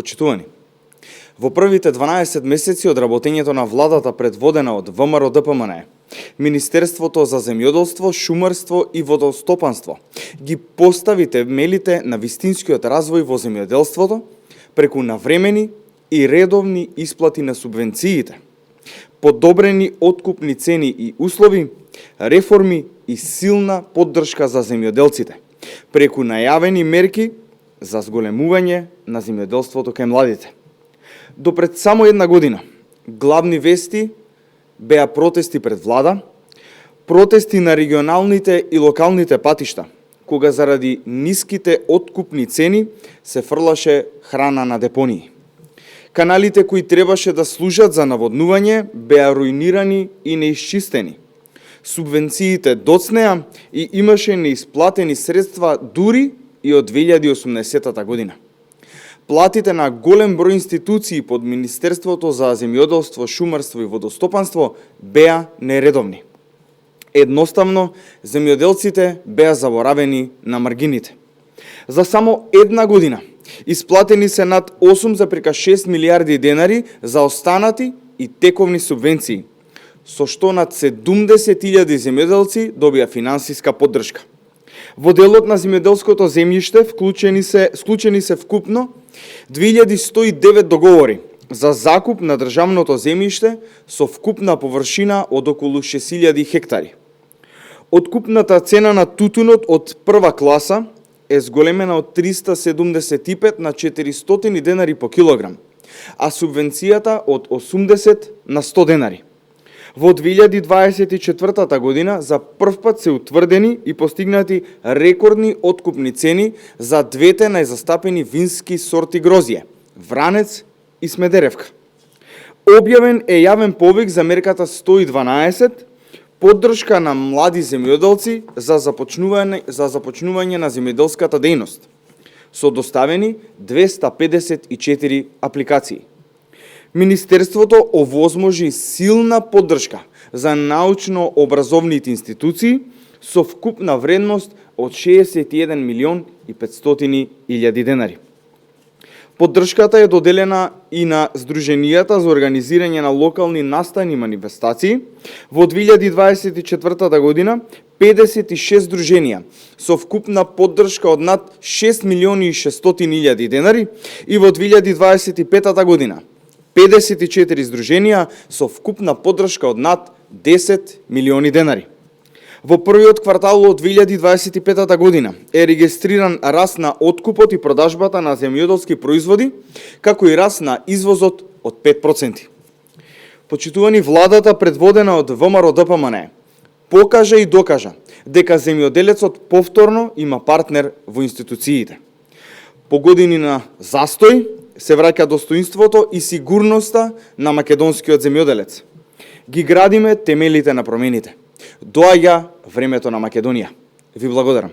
Почитувани, во првите 12 месеци од работењето на владата предводена од ВМРО-ДПМНЕ, Министерството за земјоделство, шумарство и водостопанство ги постави темелите на вистинскиот развој во земјоделството преку навремени и редовни исплати на субвенциите, подобрени откупни цени и услови, реформи и силна поддршка за земјоделците, преку најавени мерки за зголемување на земјоделството кај младите. До пред само една година, главни вести беа протести пред влада, протести на регионалните и локалните патишта, кога заради ниските откупни цени се фрлаше храна на депонии. Каналите кои требаше да служат за наводнување беа руинирани и неисчистени. Субвенциите доцнеа и имаше неисплатени средства дури и од 2018 година. Платите на голем број институции под Министерството за земјоделство, шумарство и водостопанство беа нередовни. Едноставно, земјоделците беа заборавени на маргините. За само една година исплатени се над 8,6 милиарди денари за останати и тековни субвенции, со што над 70.000 земјоделци добија финансиска поддршка. Во делот на земјоделското земјиште склучени се вкупно 2109 договори за закуп на државното земјиште со вкупна површина од околу 6000 хектари. Откупната цена на тутунот од прва класа е зголемена од 375 на 400 денари по килограм, а субвенцијата од 80 на 100 денари. Во 2024 година за првпат се утврдени и постигнати рекордни откупни цени за двете најзастапени вински сорти грозје – Вранец и Смедеревка. Објавен е јавен повик за мерката 112, поддршка на млади земјоделци за започнување на земјоделската дејност, со доставени 254 апликации. Министерството овозможи силна поддршка за научно-образовните институции со вкупна вредност од 61 милион и 500 илјади денари. Поддршката е доделена и на Сдруженијата за организирање на локални наставни манифестации. Во 2024 година 56 здруженија со вкупна поддршка од над 6 милиони и 600 илјади денари и во 2025 година 54 здруженија со вкупна поддршка од над 10 милиони денари. Во првиот квартал од 2025 година е регистриран раст на откупот и продажбата на земјоделски производи, како и раст на извозот од 5%. Почитувани, владата предводена од ВМРО-ДПМНЕ покажа и докажа дека земјоделецот повторно има партнер во институциите. По години на застој се враќа достоинството и сигурноста на македонскиот земјоделец. Ги градиме темелите на промените. Доаѓа времето на Македонија. Ви благодарам.